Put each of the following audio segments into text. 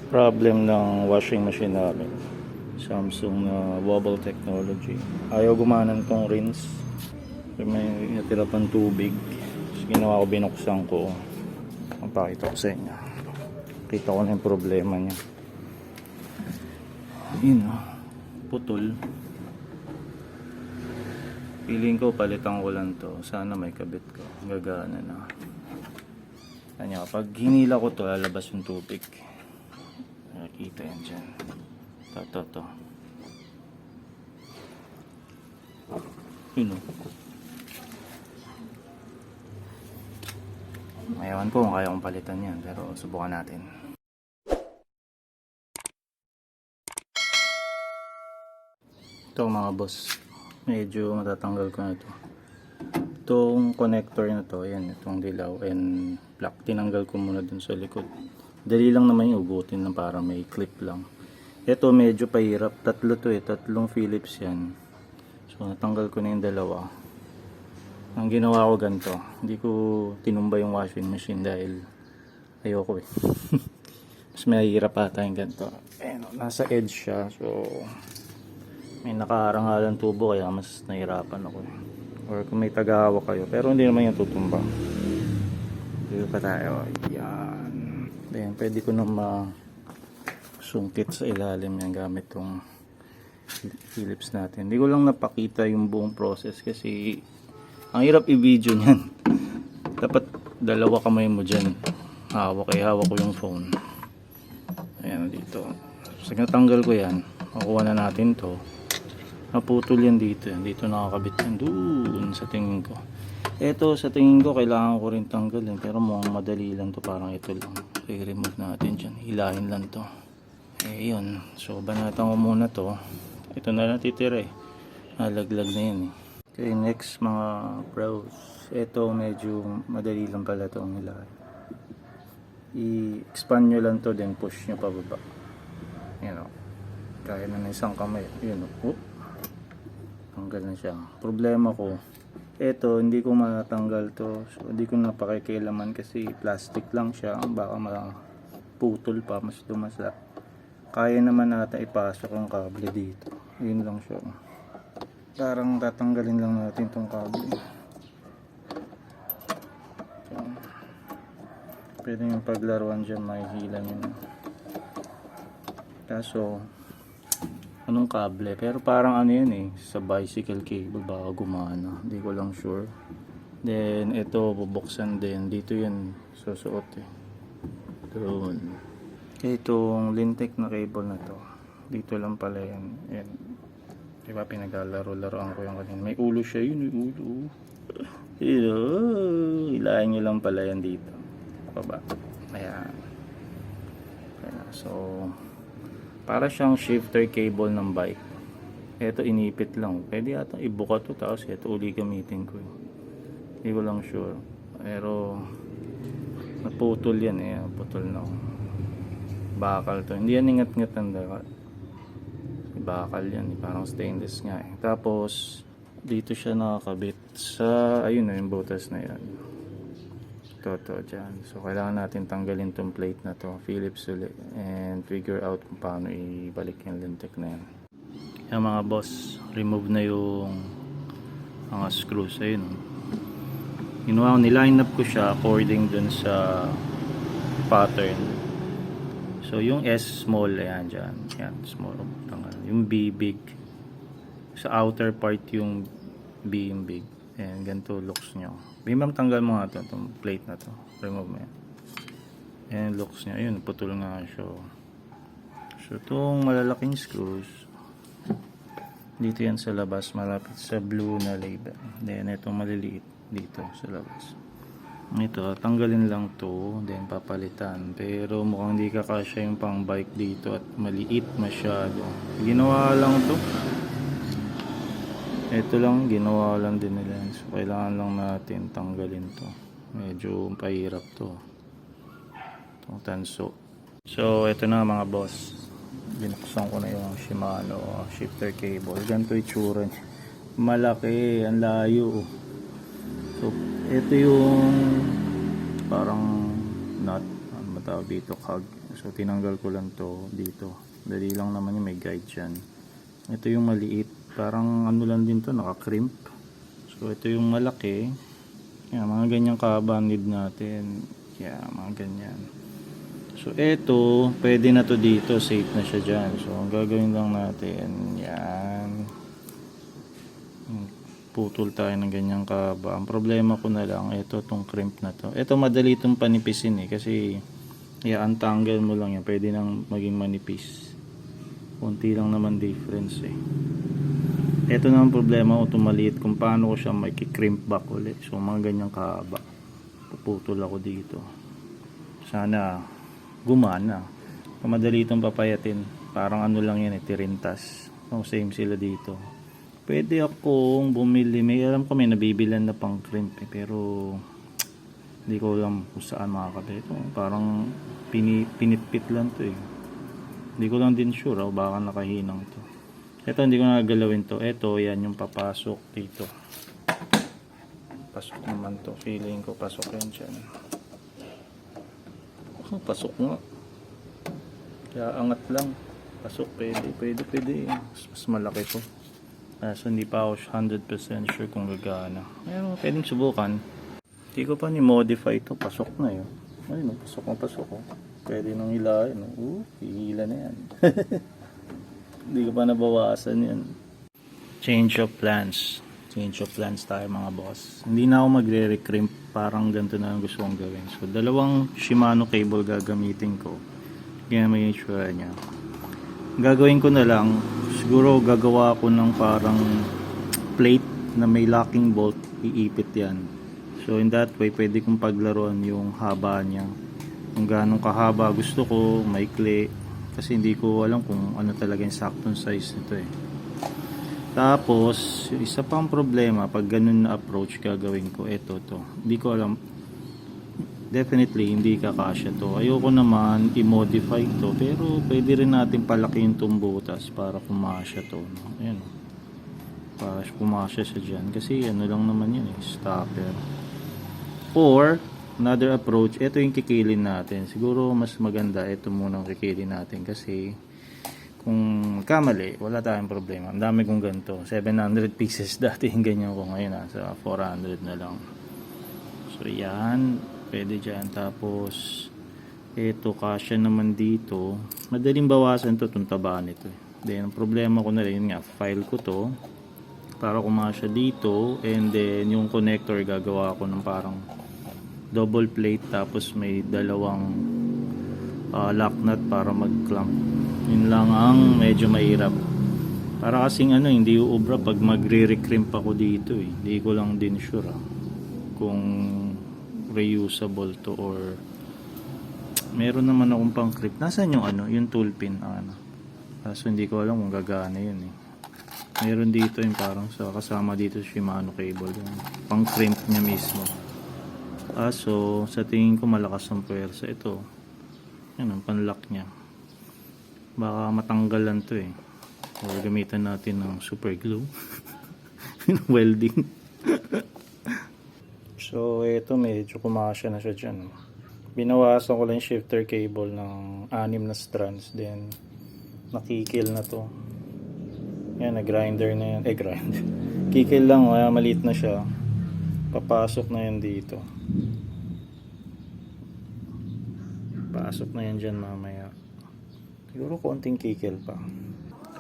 Problem ng washing machine namin, Samsung na wobble technology. Ayaw gumana tong rinse. May natira pang tubig. Tapos ginawa ko, binuksan ko. Mapakita ko sa inyo. Kita ko na yung problema niya. Yun, putol. Feeling ko palitan ko lang to. Sana may kabit ko. Gagana na. Kanya, pag hinila ko to, lalabas yung tubig. Nakikita yan dyan. To. Yun o. Ayawan ko kung kaya kong palitan yan. Pero subukan natin. Ito mga boss. Medyo matatanggal ko na ito. Itong connector na to, ayan, itong dilaw and black, tinanggal ko muna dun sa likod. Dali lang naman yung ugutin na para may clip lang. Ito medyo pahirap, tatlo to tatlong Phillips yan. So natanggal ko na yung dalawa. Ang ginawa ko ganito, hindi ko tinumba yung washing machine dahil ayoko mas mahirap ata yung ganito. Ayan, nasa edge siya, so may nakaharangalan tubo kaya mas nahirapan ako. Or kung may tagahawak kayo, pero hindi naman yung tutumba. Dito pa tayo. Yan. Then, pwede ko na masungkit sa ilalim yan gamit tong Phillips natin. Hindi ko lang napakita yung buong process kasi ang hirap i-video niyan. Dapat dalawa kamay mo dyan. Hawak ko yung phone. Ayan dito. So, natanggal ko yan. Makuha na natin to. Naputol yan dito. Dito nakakabit yan. Doon sa tingin ko. Ito sa tingin ko kailangan ko rin tanggalin. Pero mukhang madali lang to. Parang ito lang. I-remove natin dyan. Hilahin lang to. Eh yun. So banatan ko muna to. Ito na lang titira eh. Nalaglag na yan eh. Okay, next mga bros. Ito medyo madali lang pala to ang hilahin. I-expand nyo lang to. Then push nyo pababa. Yan o. Kaya na isang kamay. Yun o. Tanggal na siya. Problema ko, eto hindi ko matanggal to. So hindi ko napakikialaman kasi plastic lang siya. Baka maputol pa, mas dumasa. Kaya naman natin ipasok ang kable dito. Yun lang siya. Parang tatanggalin lang natin tong kable. So, pwede yung paglaruan dyan, mahihilan yun. Kaso anong kable, pero parang ano yan eh, sa bicycle cable baka gumana, hindi ko lang sure. Then ito bubuksan din dito, yan susuot eh doon. Itong Lintec na cable na to dito lang pala yan. Yan, diba pinaglalaro-laroan ko yung kanina, may ulo siya, yun yung ulo. Ilahin nyo lang pala yan dito baba. Ayan. So para siyang shifter cable ng bike. Ito inipit lang. Pwede ata ibuka to tapos ito uli gamitin ko. Hindi ko lang sure. Pero naputol yan eh. Putol na. Bakal to. Hindi yan ingat-ngat ang dapat. Bakal yan. Parang stainless nga eh. Tapos dito siya nakakabit sa ayun na yung butas na yan. To dyan. So kailangan natin tanggalin tong plate na to, Phillips ulit, and figure out kung paano ibalik yung Lintec na yan. Yung mga boss, remove na yung mga screws. Ayun, ginawa ko, niline up ko siya according dun sa pattern. So yung S small, ayan dyan, yan, small, yung B big, sa outer part yung B yung big. Ayan, ganito looks nyo. Bimam, tanggal mo nga ito, itong plate na to. Remove mo yan. Ayan, looks nya. Ayun, putol nga siya. So, itong malalaking screws, dito yan sa labas, malapit sa blue na label. Then, itong maliliit dito sa labas. Ito, tanggalin lang to, then papalitan. Pero mukhang hindi kakasya yung pang bike dito at maliit masyado. Ginawa lang to. Ito lang, ginawa lang din nila. So, kailangan lang natin tanggalin to. Medyo pahirap to. Itong tanso. So, ito na mga boss. Binuksan ko na yung Shimano shifter cable. Ganito itsura niya. Malaki, ang layo. So, ito yung parang nut. Ano matawag dito? Cog. So tinanggal ko lang to dito. Dali lang naman yung may guide dyan. Ito yung maliit. Parang ano lang din to, naka-crimp. So ito yung malaki. Yan, mga ganyang kahaba need natin. Yan, mga ganyan. So ito, pwede na to dito. Safe na siya dyan. So ang gagawin lang natin, yan. Putol tayo ng ganyang kahaba. Ang problema ko na lang, ito tong crimp na to. Ito madali itong panipisin kasi i-untanggal mo lang yan. Pwede nang maging manipis. Kunti lang naman difference Ito naman problema ko, maliit kung paano ko siya makikrimp back ulit. So mga ganyang kahaba. Puputol ako dito. Sana gumana. Kung madali itong papayatin, parang ano lang yan tirintas. So same sila dito. Pwede akong bumili, may alam ko may nabibilan na pang crimp pero hindi ko alam kung saan makakabili. Parang pinitpit lang to Hindi ko lang din sure baka nakahinang to. Ito hindi ko nagagalawin to. Ito yan yung papasok dito. Pasok naman to. Feeling ko pasok yan dyan. Pasok nga. Kaya angat lang. Pasok pwede. Mas malaki to. So hindi pa ako 100% sure kung gagana. Pero pwedeng subukan. Hindi ko pa ni-modify ito. Pasok na yun. Ayun, pasok. Pwede nang hilahin. Hihila na yan. Hindi ko pa nabawasan yan. Change of plans tayo mga boss. Hindi na ako magre-recrimp. Parang ganito na ang gusto kong gawin. So dalawang Shimano cable gagamitin ko. Kaya may itsura niya. Gagawin ko na lang, siguro gagawa ko ng parang plate na may locking bolt, iipit yan. So in that way, pwede kong paglaruan yung haba niya. Kung gaano kahaba gusto ko, maikli. Kasi hindi ko alam kung ano talaga yung saktong size nito Tapos, isa pang problema, pag ganun na approach gagawin ko, to. Hindi ko alam. Definitely hindi kakasya to. Ayoko naman i-modify to, pero pwede rin natin palakihin itong butas para kumasya to. Ayan. Para kumasya siya dyan. Kasi ano lang naman yun stopper. Or, another approach, ito yung kikilin natin. Siguro mas maganda ito munang kikilin natin kasi kung kamali, wala tayong problema. Ang dami kong ganito. 700 pieces dati yung ganyan ko. Ngayon sa 400 na lang. So yan. Pwede dyan. Tapos ito kasya naman dito. Madaling bawasan to itong tabaan ito Then ang problema ko na rin nga, file ko to para kumasya dito. And then yung connector gagawa ko ng parang double plate. Tapos may dalawang lock nut para mag clamp. Yun lang ang medyo mahirap. Para kasing hindi uubra pag magre-recrimp ako dito Hindi ko lang din sure kung reusable to or meron naman akong pang clip. Nasaan yung yung tool pin kaso hindi ko alam kung gagana yun meron dito yung parang kasama dito Shimano cable yung pang crimp niya mismo kaso sa tingin ko malakas ang puwersa ito yan ang panlock niya baka matanggalan to or gamitan natin ng super glue welding. So ito medyo kumasya na siya dyan. Binawasan ko lang shifter cable ng 6 na strands. Then nakikil na to. Yan, na-grinder na yan. Grinder. Kikil lang, maliit na siya. Papasok na yan dito. Pasok na yan dyan mamaya. Siguro konting kikil pa.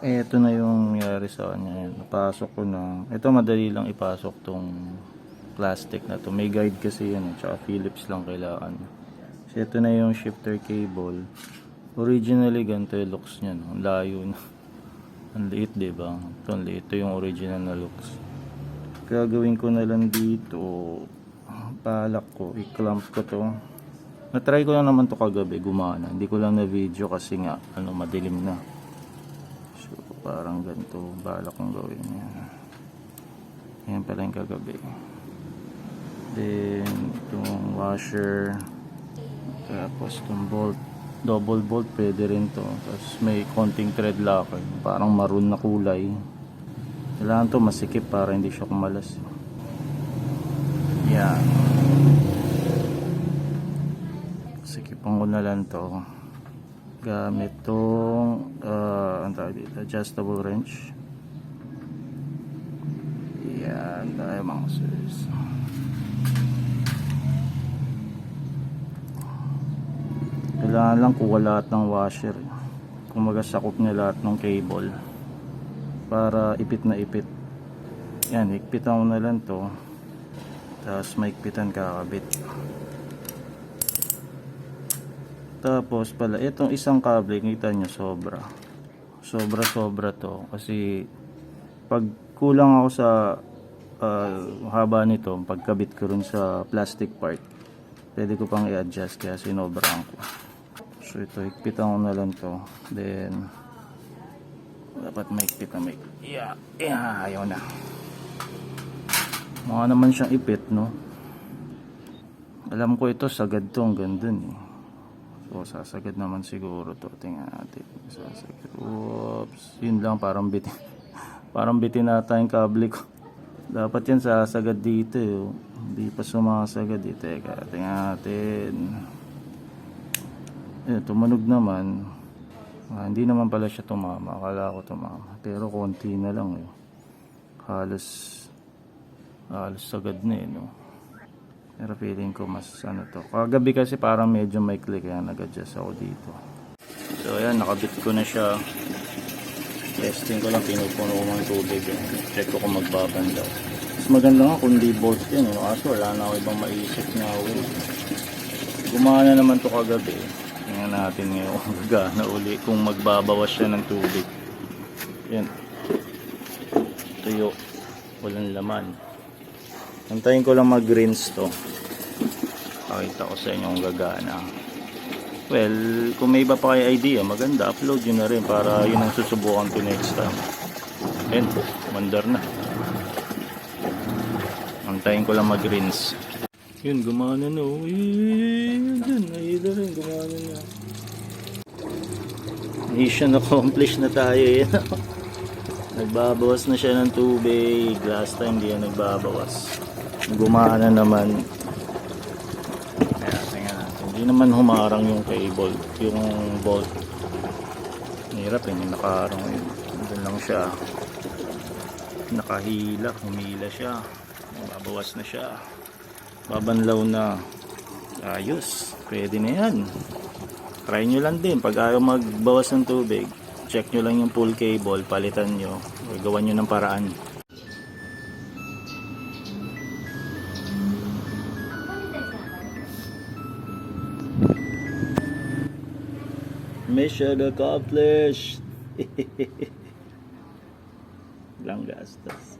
Ito na yung nangyari sa kanya. Napasok ko na. Ito madali lang ipasok tong plastic na to. May guide kasi yan tsaka Phillips lang kailangan. So ito na yung shifter cable. Originally ganito yung looks niya Ang layo na. Ang liit diba? Ito yung original na looks. Gagawin ko na lang dito. Palak ko. I-clamp ko to. Na-try ko lang naman to kagabi. Gumana. Hindi ko lang na video kasi nga madilim na. So parang ganito. Balak kong gawin yan. Yan pala yung kagabi. Then itong washer, tapos itong bolt, double bolt pwede rin to. Tapos may konting thread locker, parang maroon na kulay. Kailangan to masikip para hindi siya kumalas. Yan, sikipan ko na lang to. gamit tong ang tawag dito, adjustable wrench. Yan tayo mga sis. Kailangan lang kuha lahat ng washer, kumaga sakop niya lahat ng cable para ipit na ipit. Yan, ikpitan ko na lang to, tapos maikpitan kakabit. Tapos pala itong isang kable, kita nyo sobra to, kasi pag kulang ako sa haba nito, pagkabit ko rin sa plastic part, pwede ko pang i-adjust, kaya sinobrahan ko. So ito, ikpitan ko na lang to, then dapat maikpit na ayaw na. Mukha naman siyang ipit, no? Alam ko ito, sagad to hanggang dun eh. So, sasagad naman siguro to. Tingnan natin. Sasagad. Oops. Yun lang, parang bitin. Parang bitin nata yung kable ko. Dapat yan sasagad dito eh. Hindi pa sumasagad dito. Teka, tingnan natin. Tumunog naman. Hindi naman pala siya tumama. Akala ko tumama. Pero konti na lang eh. Halos sagad na eh, no? Pero feeling ko mas ano to. Kagabi kasi parang medyo may click, kaya nag-adjust ako dito. So ayan, nakabit ko na siya. Testing ko lang, pinupuno ko ng tubig. Check ko kung magbabandaw. Mas maganda nga kung di bolt yan, no? Kaso wala na ako ibang maisip na way. Gumana naman to kagabi. Tingnan natin ngayon kung gagana uli, kung magbabawas siya ng tubig. Yan. Tuyo. Walang laman. Antayin ko lang mag-rinse to. Pakita ko sa inyo kung gagana. Well, kung may iba pa kayo idea, maganda, upload yun na rin para yun ang susubukan ko next time. Ayan, mandar na. Antayin ko lang mag-rinse. Yun, gumana na. Yun, ayun rin, gumana na. Mission accomplished na tayo. Yan. Nagbabawas na siya ng tubig. Last time di yan nagbabawas. Gumana naman. Kaya tingnan natin. Hindi naman humarang yung cable, yung bolt. Hirap eh, yung nakaharang yun. Doon lang siya. Nakahila, humila siya. Babawas na siya. Babanlaw na. Ayos. Pwede na yan. Try nyo lang din. Pag ayaw magbawas ng tubig, check nyo lang yung pull cable, palitan nyo, o gawan nyo ng paraan. Mission accomplished. Lang gastos.